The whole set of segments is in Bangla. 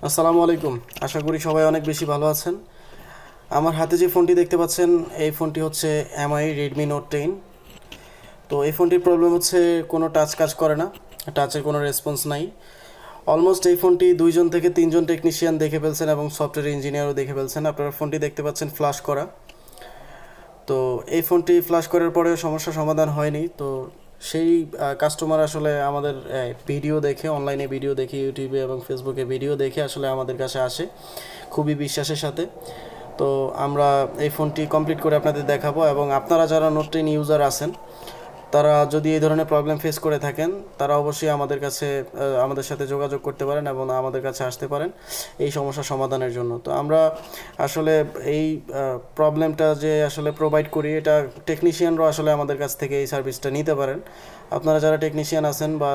আসসালামু আলাইকুম। আশা করি সবাই অনেক বেশি ভালো আছেন। আমার হাতে যে ফোনটি দেখতে পাচ্ছেন এই ফোনটি হচ্ছে এমআই রেডমি নোট 10। তো এই ফোনটির প্রবলেম হচ্ছে কোনো টাচ কাজ করে না, টাচের কোনো রেসপন্স নাই। অলমোস্ট এই ফোনটি 2জন থেকে 3জন টেকনিশিয়ান দেখে ফেলছেন এবং সফটওয়্যার ইঞ্জিনিয়ারও দেখে ফেলছেন। আপনারা ফোনটি দেখতে পাচ্ছেন ফ্ল্যাশ করা। তো এই ফোনটি ফ্ল্যাশ করার পরে সমস্যা সমাধান হয়নি। তো সেই কাস্টমার আসলে আমাদের ভিডিও দেখে, অনলাইনে ভিডিও দেখে, ইউটিউবে এবং ফেসবুকে ভিডিও দেখে আসলে আমাদের কাছে আসে খুবই বিশ্বাসের সাথে। তো আমরা এই ফোনটি কমপ্লিট করে আপনাদের দেখাবো এবং আপনারা যারা নোট 10 ইউজার আছেন তারা যদি এই ধরনের প্রবলেম ফেস করে থাকেন তারা অবশ্যই আমাদের সাথে যোগাযোগ করতে পারেন এবং আমাদের কাছে আসতে পারেন এই সমস্যা সমাধানের জন্য। তো আমরা আসলে এই প্রবলেমটা যে আসলে প্রোভাইড করি, এটা টেকনিশিয়ানরাও আসলে আমাদের কাছ থেকে এই সার্ভিসটা নিতে পারেন। আপনারা যারা টেকনিশিয়ান আছেন বা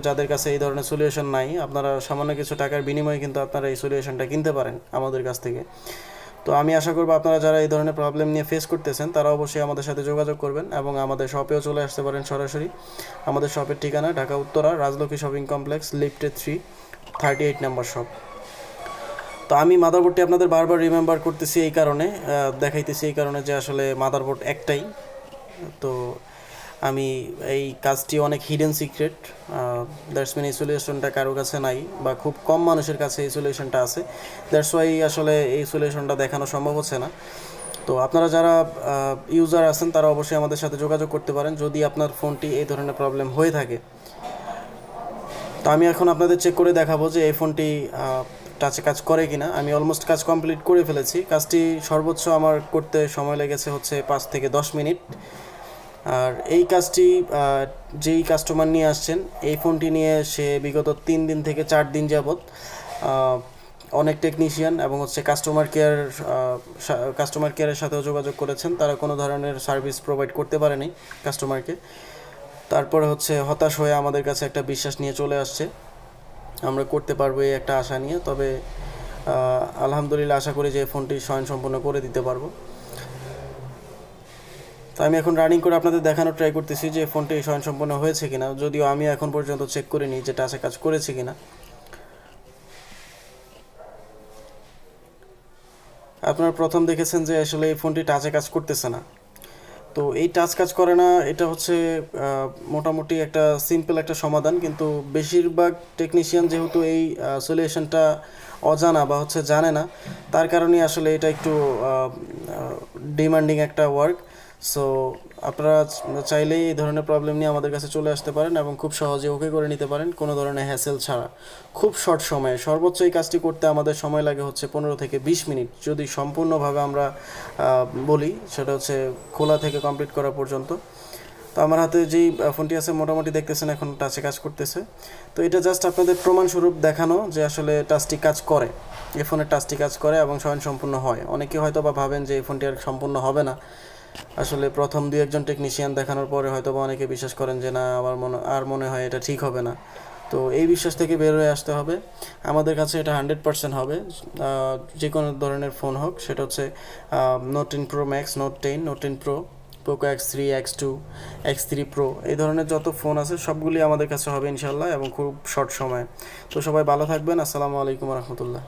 যাদের কাছে এই ধরনের সলিউশন নাই, আপনারা সামান্য কিছু টাকার বিনিময়ে কিন্তু আপনারা এই সলিউশনটা কিনতে পারেন আমাদের কাছ থেকে। তো আমি আশা করব আপনারা যারা এই ধরনের প্রবলেম নিয়ে ফেস করতেছেন তারা অবশ্যই আমাদের সাথে যোগাযোগ করবেন এবং আমাদের শপেও চলে আসতে পারেন সরাসরি। আমাদের শপের ঠিকানা ঢাকা উত্তরা রাজলক্ষ্মী শপিং কমপ্লেক্স, লিফটে 3, 38 নম্বর শপ। তো আমি মাদারবোর্ডটি আপনাদের বারবার রিমেম্বার করতেছি এই কারণে, দেখাইতেছি এই কারণে যে আসলে মাদারবোর্ড একটাই। তো আমি এই কাজটি অনেক হিডেন সিক্রেট, দ্যাটস মিন এই সলিউশনটা কারো কাছে নাই বা খুব কম মানুষের কাছে এই সলিউশনটা আছে। দ্যাটস ওয়াই আসলে এই সলিউশনটা দেখানো সম্ভব হচ্ছে না। তো আপনারা যারা ইউজার আছেন তারা অবশ্যই আমাদের সাথে যোগাযোগ করতে পারেন যদি আপনার ফোনটি এই ধরনের প্রবলেম হয়ে থাকে। তো আমি এখন আপনাদের চেক করে দেখাবো যে এই ফোনটি টাচে কাজ করে কিনা। আমি অলমোস্ট কাজ কমপ্লিট করে ফেলেছি। কাজটি সর্বোচ্চ আমার করতে সময় লেগেছে হচ্ছে 5 থেকে 10 মিনিট। আর এই কাজটি যেই কাস্টমার নিয়ে আসছেন এই ফোনটি নিয়ে সে বিগত 3 দিন থেকে 4 দিন যাবৎ অনেক টেকনিশিয়ান এবং হচ্ছে কাস্টমার কেয়ারের সাথেও যোগাযোগ করেছেন। তারা কোনো ধরনের সার্ভিস প্রোভাইড করতে পারেনি কাস্টমারকে। তারপরে হচ্ছে হতাশ হয়ে আমাদের কাছে একটা বিশ্বাস নিয়ে চলে আসছে আমরা করতে পারবো এই একটা আশা নিয়ে। তবে আলহামদুলিল্লাহ আশা করি যে ফোনটি স্বয়ংসম্পূর্ণ করে দিতে পারবো। তো আমি এখন রানিং করে আপনাদের দেখানোর ট্রাই করতেছি যে ফোনটি স্বয়ংসম্পূর্ণ হয়েছে কিনা, যদিও আমি এখন পর্যন্ত চেক করিনি যে টাচে কাজ করেছে কিনা। আপনারা প্রথম দেখেছেন যে আসলে এই ফোনটি টাচে কাজ করতেছে না। তো এই টাচ কাজ করে না, এটা হচ্ছে মোটামুটি একটা সিম্পল একটা সমাধান, কিন্তু বেশিরভাগ টেকনিশিয়ান যেহেতু এই সলিউশনটা অজানা বা হচ্ছে জানে না, তার কারণেই আসলে এটা একটু ডিমান্ডিং একটা ওয়ার্ক। সো আপনারা চাইলেই এই ধরনের প্রবলেম নিয়ে আমাদের কাছে চলে আসতে পারেন এবং খুব সহজে ওকে করে নিতে পারেন কোনো ধরনের হ্যাসেল ছাড়া, খুব শর্ট সময়ে। সর্বোচ্চ এই কাজটি করতে আমাদের সময় লাগে হচ্ছে 15 থেকে 20 মিনিট যদি সম্পূর্ণভাবে আমরা বলি, সেটা হচ্ছে খোলা থেকে কমপ্লিট করা পর্যন্ত। তো আমার হাতে যেই ফোনটি আছে মোটামুটি দেখতেছেন এখন টাচে কাজ করতেছে। তো এটা জাস্ট আপনাদের প্রমাণস্বরূপ দেখানো যে আসলে টাচটি কাজ করে, এই ফোনের টাচটি কাজ করে এবং স্বয়ংসম্পূর্ণ হয়। অনেকে হয়তো বা ভাবেন যে এই ফোনটি আর সম্পূর্ণ হবে না। আসলে প্রথম 2-1জন টেকনিশিয়ান দেখানোর পরে হয়তো বা অনেকে বিশ্বাস করেন যে না আমার মনে হয় এটা ঠিক হবে না। তো এই বিশ্বাস থেকে বের হয়ে আসতে হবে। আমাদের কাছে এটা 100% হবে, যে কোনো ধরনের ফোন হোক, সেটা হচ্ছে note 10 pro max, note 10, note 10 pro, Poco X3, X2, X3 pro, এই ধরনের যত ফোন আছে সবগুলি আমাদের কাছে হবে ইনশাল্লাহ এবং খুব শর্ট সময়ে। তো সবাই ভালো থাকবেন। আসসালামু আলাইকুম রহমতুল্লাহ।